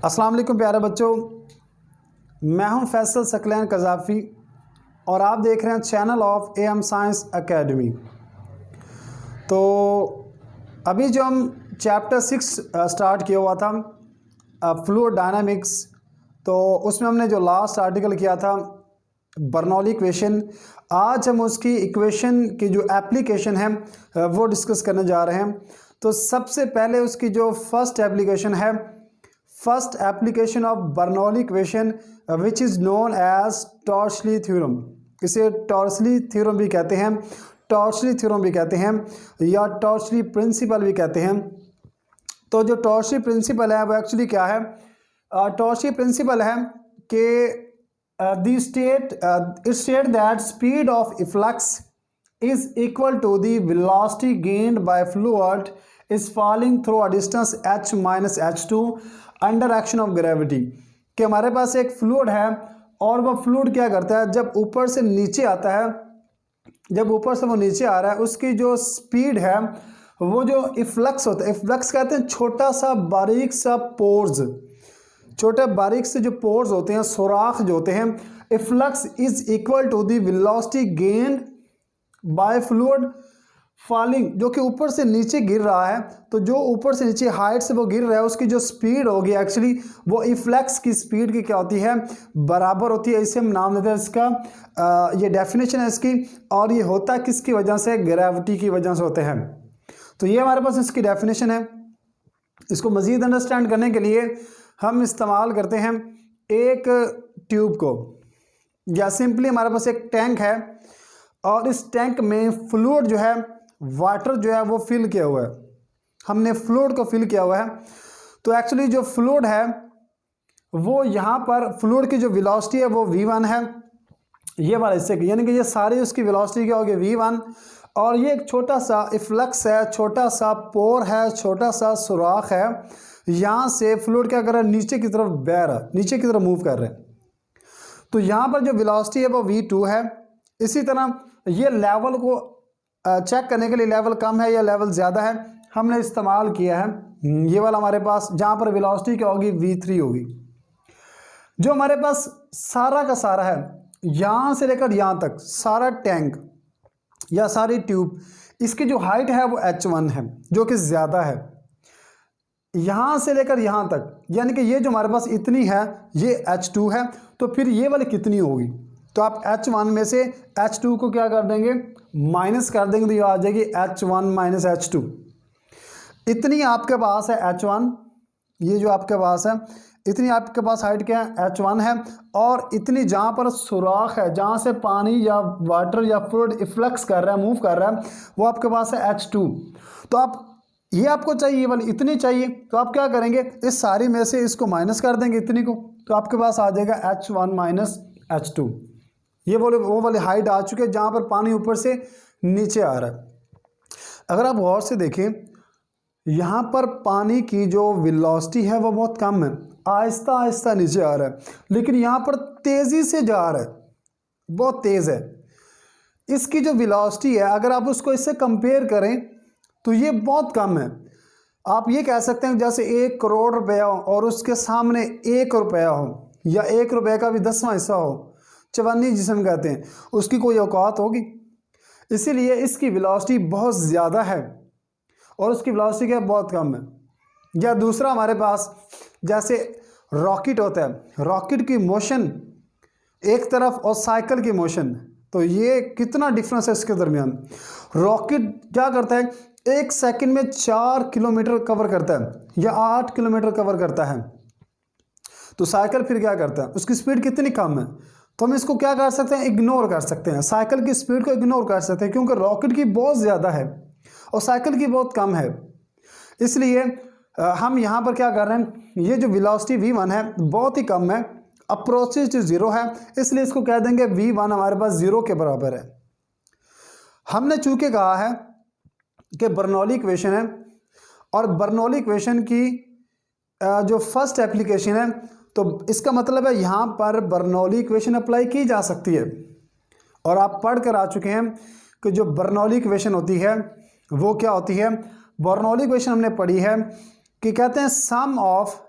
अस्सलाम वालेकुम प्यारे बच्चों, मैं हूं फैसल सकलैन कज़ाफ़ी और आप देख रहे हैं channel of AM science academy. तो अभी जो हम चैप्टर 6 स्टार्ट किया हुआ था फ्लूइड डायनामिक्स, तो उसमें हमने जो लास्ट आर्टिकल किया था बर्नौली इक्वेशन, आज हम उसकी इक्वेशन की जो एप्लीकेशन है वो डिस्कस करने जा रहे हैं। तो सबसे पहले उसकी जो फर्स्ट एप्लीकेशन है, first application of Bernoulli equation which is known as Torricelli theorem. इसे टॉर्शली थ्योरम भी कहते हैं, टॉर्शली थ्योरम भी कहते हैं या टॉर्शली प्रिंसिपल भी कहते हैं। तो जो टॉर्शली प्रिंसिपल है वो एक्चुअली क्या है? टॉर्शली प्रिंसिपल है कि the state it state that speed of efflux is equal to the velocity gained by fluid is falling through a distance h minus h2 under action of gravity। कि हमारे पास एक fluid है और वह फ्लूइड क्या करता है, जब ऊपर से नीचे आता है, जब ऊपर से वो नीचे आ रहा है, उसकी जो स्पीड है वो जो इफ्लक्स होता है, इफ्लक्स कहते हैं छोटा सा बारीक सा पोर्स, छोटे बारीक से जो पोर्स होते हैं, सुराख जो होते हैं, efflux is equal to the velocity gained by fluid falling, जो कि ऊपर से नीचे गिर रहा है। तो जो ऊपर से नीचे हाइट से वो गिर रहा है, उसकी जो स्पीड होगी एक्चुअली वो इफ्लक्स की स्पीड की क्या होती है, बराबर होती है। इसे हम नाम देते हैं इसका, ये डेफिनेशन है इसकी। और ये होता किसकी वजह से? ग्रेविटी की वजह से होते हैं। तो ये हमारे पास इसकी डेफिनेशन है। इसको मज़ीद अंडरस्टैंड करने के लिए हम इस्तेमाल करते हैं एक ट्यूब को, या सिंपली हमारे पास एक टैंक है और इस टैंक में फ्लूइड जो है, वाटर जो है वो फिल किया हुआ है। हमने फ्लूइड को फिल किया हुआ है। तो एक्चुअली जो फ्लूइड है वो यहाँ पर फ्लूइड की जो वेलोसिटी है वो v1 है, ये वाला हिस्से की, यानी कि ये सारी उसकी वेलोसिटी क्या होगी, v1। और ये एक छोटा सा इफ्लक्स है, छोटा सा पोर है, छोटा सा सुराख है। यहाँ से फ्लूइड क्या कर रहा है, नीचे की तरफ बह रहा है, नीचे की तरफ मूव कर रहे हैं। तो यहाँ पर जो वेलोसिटी है वो v2 है। इसी तरह ये लेवल को चेक करने के लिए लेवल कम है या लेवल ज़्यादा है, हमने इस्तेमाल किया है ये वाला हमारे पास, जहाँ पर वेलोसिटी क्या होगी, v3 होगी। जो हमारे पास सारा का सारा है, यहाँ से लेकर यहाँ तक सारा टैंक या सारी ट्यूब, इसकी जो हाइट है वो h1 है, जो कि ज़्यादा है। यहाँ से लेकर यहाँ तक, यानी कि ये जो हमारे पास इतनी है ये h2 है। तो फिर ये वाली कितनी होगी? तो आप h1 में से h2 को क्या कर देंगे, माइनस कर देंगे, तो ये आ जाएगी h1 माइनस h2। इतनी आपके पास है h1, ये जो आपके पास है, इतनी आपके पास हाइट क्या है, h1 है। और इतनी जहाँ पर सुराख है, जहाँ से पानी या वाटर या फ्लूइड इफ्लक्स कर रहा है, मूव कर रहा है, वो आपके पास है h2। तो आप ये आपको चाहिए, ये वाली इतनी चाहिए, तो आप क्या करेंगे, इस सारी में से इसको माइनस कर देंगे इतनी को, तो आपके पास आ जाएगा h1 माइनस h2। ये वो वाली हाइट आ चुकी है जहाँ पर पानी ऊपर से नीचे आ रहा है। अगर आप गौर से देखें, यहाँ पर पानी की जो वेलोसिटी है वो बहुत कम है, आहिस्ता आहिस्ता नीचे आ रहा है, लेकिन यहाँ पर तेज़ी से जा रहा है, बहुत तेज़ है। इसकी जो वेलोसिटी है, अगर आप उसको इससे कंपेयर करें तो ये बहुत कम है। आप ये कह सकते हैं जैसे 1 करोड़ रुपया हो और उसके सामने 1 रुपया हो, या 1 रुपये का भी 10वां हिस्सा हो, चवन्नी जिसम कहते हैं, उसकी कोई औकात होगी? इसीलिए इसकी वेलोसिटी बहुत ज़्यादा है और उसकी वेलोसिटी क्या बहुत कम है। या दूसरा हमारे पास जैसे रॉकेट होता है, रॉकेट की मोशन एक तरफ और साइकिल की मोशन, तो ये कितना डिफरेंस है इसके दरमियान। रॉकेट क्या करता है, 1 सेकंड में 4 किलोमीटर कवर करता है या 8 किलोमीटर कवर करता है। तो साइकिल फिर क्या करता है, उसकी स्पीड कितनी कम है। तो हम इसको क्या कर सकते हैं, इग्नोर कर सकते हैं, साइकिल की स्पीड को इग्नोर कर सकते हैं, क्योंकि रॉकेट की बहुत ज़्यादा है और साइकिल की बहुत कम है। इसलिए हम यहाँ पर क्या कर रहे हैं, ये जो वेलोसिटी v1 है बहुत ही कम है, अप्रोचेज टू ज़ीरो है, इसलिए इसको कह देंगे v1 हमारे पास 0 के बराबर है। हमने चूँकि कहा है कि बर्नौली इक्वेशन है, और बर्नौली इक्वेशन की जो फर्स्ट एप्लीकेशन है, तो इसका मतलब है यहाँ पर बर्नौली इक्वेशन अप्लाई की जा सकती है। और आप पढ़ कर आ चुके हैं कि जो बर्नौली इक्वेशन होती है वो क्या होती है। बर्नौली इक्वेशन हमने पढ़ी है कि कहते हैं sum of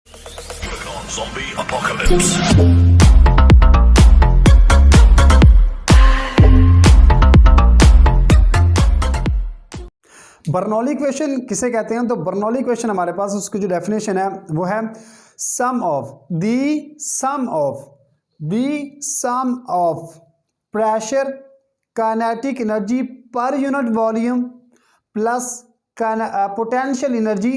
Zombie apocalypse. Bernoulli equation किसे कहते हैं? तो बर्नौली इक्वेशन हमारे पास उसकी जो डेफिनेशन है वो है sum of pressure kinetic energy per unit volume plus potential energy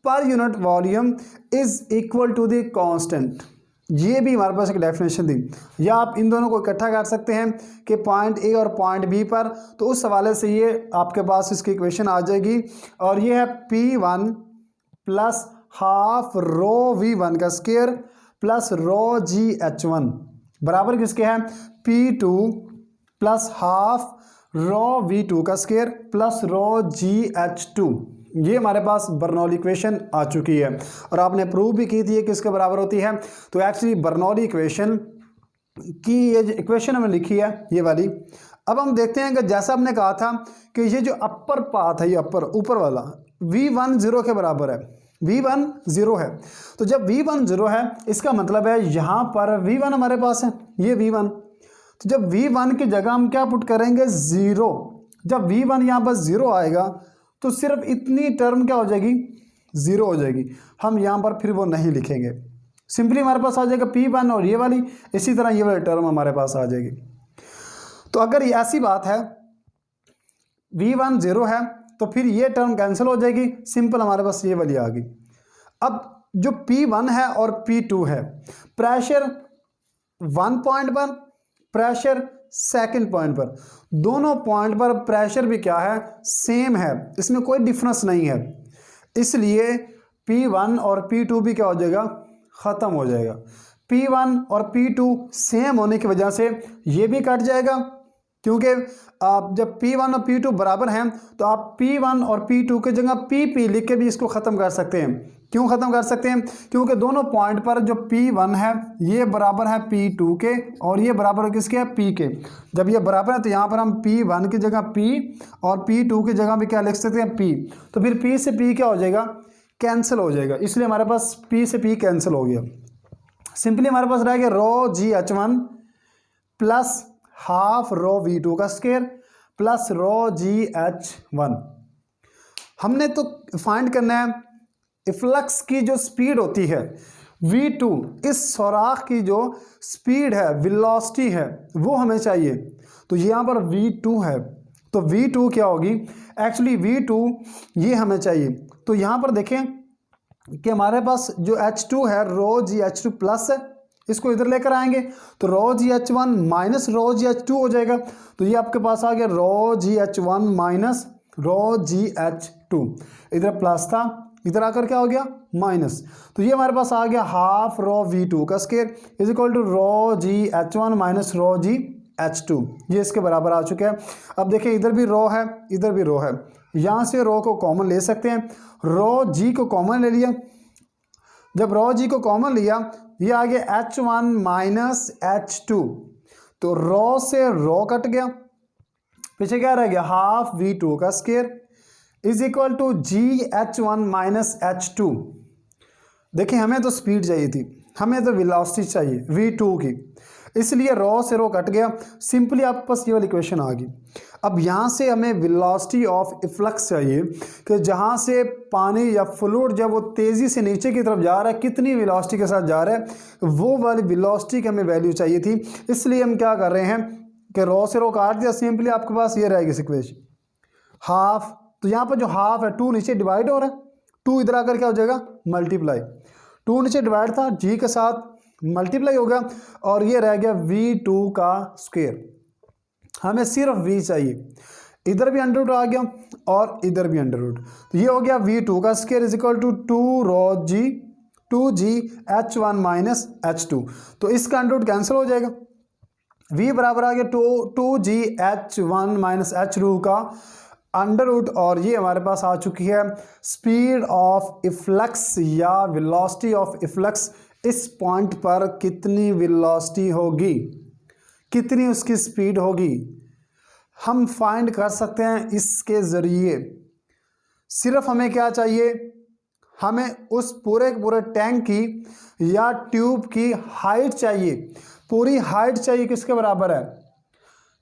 per unit volume is equal to the constant. ये भी हमारे पास एक डेफिनेशन थी। या आप इन दोनों को इकट्ठा कर सकते हैं कि पॉइंट ए और पॉइंट बी पर, तो उस हवाले से ये आपके पास इसकी इक्वेशन आ जाएगी। और ये है P1 plus half rho V1 का स्क्वायर प्लस रो GH1 बराबर किसके है P2 plus half rho V2 का स्क्वायर प्लस रो GH2। ये हमारे पास बर्नौली इक्वेशन आ चुकी है और आपने प्रूव भी की थी ये किसके बराबर होती है। तो एक्चुअली बर्नौली इक्वेशन की ये इक्वेशन हमने लिखी है ये वाली। अब हम देखते हैं कि जैसा हमने कहा था कि ये जो अपर पाथ है, ये अपर ऊपर वाला V1 0 के बराबर है, V1 0 है। तो जब V1 0 है इसका मतलब है यहाँ पर V1 हमारे पास है, ये V1। तो जब V1 की जगह हम क्या पुट करेंगे 0। जब V1 यहाँ पर 0 आएगा तो सिर्फ इतनी टर्म क्या हो जाएगी 0 हो जाएगी। हम यहाँ पर फिर वो नहीं लिखेंगे, सिंपली हमारे पास आ जाएगा P1 और ये वाली, इसी तरह ये वाली टर्म हमारे पास आ जाएगी। तो अगर ये ऐसी बात है V1 0 है तो फिर ये टर्म कैंसिल हो जाएगी, सिंपल हमारे पास ये वाली आ गई। अब जो P1 है और P2 है, प्रेशर 1 पॉइंट पर, प्रेशर सेकंड पॉइंट पर, दोनों पॉइंट पर प्रेशर भी क्या है सेम है, इसमें कोई डिफरेंस नहीं है। इसलिए P1 और P2 भी क्या हो जाएगा ख़त्म हो जाएगा। P1 और P2 सेम होने की वजह से ये भी कट जाएगा, क्योंकि आप जब P1 और P2 बराबर हैं तो आप P1 और P2 की जगह PP लिख के भी इसको ख़त्म कर सकते हैं। क्यों ख़त्म कर सकते हैं? क्योंकि दोनों पॉइंट पर जो P1 है ये बराबर है P2 के और ये बराबर किसके है P के। जब ये बराबर है तो यहाँ पर हम P1 की जगह P और P2 की जगह भी क्या लिख सकते हैं P। तो फिर P से P क्या हो जाएगा कैंसिल हो जाएगा, इसलिए हमारे पास P से P कैंसिल हो गया। सिंपली हमारे पास रह गया रो GH1 plus half rho V2 का स्क्वायर प्लस रो GH1। हमने तो फाइंड करना है इफ्लक्स की जो स्पीड होती है V2, इस सुराख की जो स्पीड है वेलोसिटी है वो हमें चाहिए। तो यहाँ पर V2 है तो V2 क्या होगी, एक्चुअली V2 ये हमें चाहिए। तो यहाँ पर देखें कि हमारे पास जो H2 है रो GH2 प्लस है, इसको इधर लेकर आएंगे तो रो GH1 माइनस रो GH2 हो जाएगा। तो ये आपके पास आ गया रो GH1 माइनस रो GH2, इधर प्लस था इधर आकर क्या हो गया माइनस। तो ये हमारे पास आ गया हाफ रो V2 का square is equal to rho GH1 minus rho GH2, ये इसके बराबर आ चुके हैं। अब देखिए इधर भी रो है इधर भी रो है, यहाँ से रो को कॉमन ले सकते हैं, रो G को कॉमन ले लिया। जब रो G को कॉमन लिया ये आ गया H1 माइनस H2, तो रो से रो कट गया, पीछे क्या रह गया हाफ V2 का square is equal to GH1 minus H2। देखिए हमें तो स्पीड चाहिए थी, हमें तो वेलोसिटी चाहिए V2 की, इसलिए रो से रो कट गया, सिंपली आपके पास ये वाली इक्वेशन आ गई। अब यहाँ से हमें वेलोसिटी ऑफ इफ्लक्स चाहिए कि जहाँ से पानी या फ्लूइड जब वो तेज़ी से नीचे की तरफ जा रहा है कितनी वेलोसिटी के साथ जा रहा है, वो वाली वेलोसिटी की हमें वैल्यू चाहिए थी। इसलिए हम क्या कर रहे हैं कि रो से रो काट दिया, सिंपली आपके पास ये रहेगी इक्वेशन हाफ। तो यहाँ पर जो हाफ है 2 नीचे डिवाइड हो रहा है, 2 इधर आकर क्या हो जाएगा मल्टीप्लाई, 2 नीचे डिवाइड था G के साथ मल्टीप्लाई हो गया और ये रह गया V2 का स्क्वायर। हमें सिर्फ V चाहिए, इधर भी अंडर रूट आ गया और इधर भी अंडर रूट, तो ये हो गया V2 का square is equal to 2 rho G 2G H1 minus H2। तो इसका अंडर रूट कैंसिल हो जाएगा, V बराबर आ गया 2G H1 माइनस H2 का अंडर रूट, और ये हमारे पास आ चुकी है स्पीड ऑफ इफ्लक्स या वेलोसिटी ऑफ इफ्लक्स। इस पॉइंट पर कितनी वेलोसिटी होगी, कितनी उसकी स्पीड होगी, हम फाइंड कर सकते हैं इसके ज़रिए। सिर्फ हमें क्या चाहिए, हमें उस पूरे टैंक की या ट्यूब की हाइट चाहिए, पूरी हाइट चाहिए किसके बराबर है।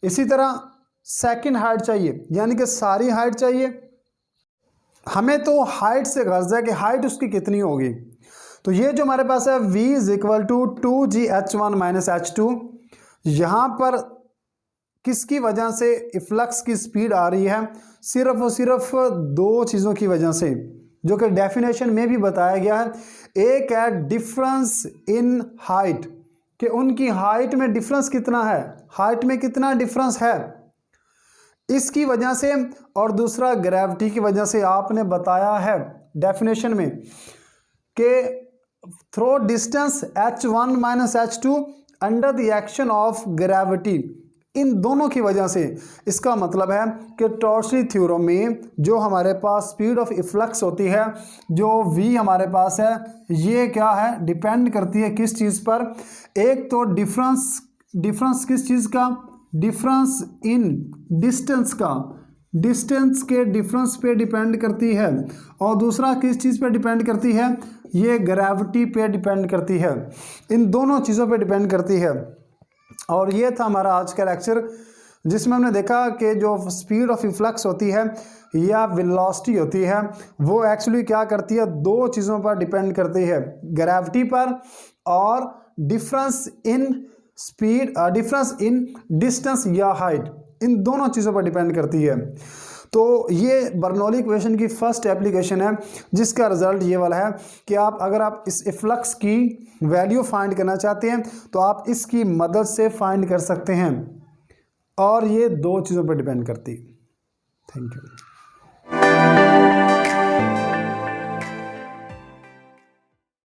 इसी तरह सेकंड हाइट चाहिए, यानी कि सारी हाइट चाहिए। हमें तो हाइट से गर्ज है कि हाइट उसकी कितनी होगी। तो ये जो हमारे पास है v is equal to 2gh1 minus h2, यहाँ पर किसकी वजह से इफ्लक्स की स्पीड आ रही है, सिर्फ और सिर्फ दो चीज़ों की वजह से, जो कि डेफिनेशन में भी बताया गया है। एक है डिफरेंस इन हाइट, कि उनकी हाइट में डिफरेंस कितना है, हाइट में कितना डिफरेंस है, इसकी वजह से। और दूसरा ग्रेविटी की वजह से। आपने बताया है डेफिनेशन में कि through distance h1 minus h2 under the action of gravity, इन दोनों की वजह से। इसका मतलब है कि टॉर्सली थ्योरम में जो हमारे पास स्पीड ऑफ इफ्लक्स होती है, जो v हमारे पास है, ये क्या है, डिपेंड करती है किस चीज़ पर। एक तो डिफरेंस किस चीज़ का, डिफरेंस इन डिस्टेंस का, डिस्टेंस के डिफरेंस पे डिपेंड करती है। और दूसरा किस चीज़ पे डिपेंड करती है, ये ग्रेविटी पे डिपेंड करती है। इन दोनों चीज़ों पे डिपेंड करती है। और ये था हमारा आज का लेक्चर, जिसमें हमने देखा कि जो स्पीड ऑफ इफ्लक्स होती है या वेलोसिटी होती है, वो एक्चुअली क्या करती है, दो चीज़ों पर डिपेंड करती है, ग्रेविटी पर और difference in speed, difference in distance या हाइट, इन दोनों चीज़ों पर डिपेंड करती है। तो ये बर्नौली इक्वेशन की फर्स्ट एप्लीकेशन है, जिसका रिजल्ट ये वाला है कि अगर आप इस इफ्लक्स की वैल्यू फाइंड करना चाहते हैं तो आप इसकी मदद से फाइंड कर सकते हैं। और ये दो चीज़ों पर डिपेंड करती है। Thank you.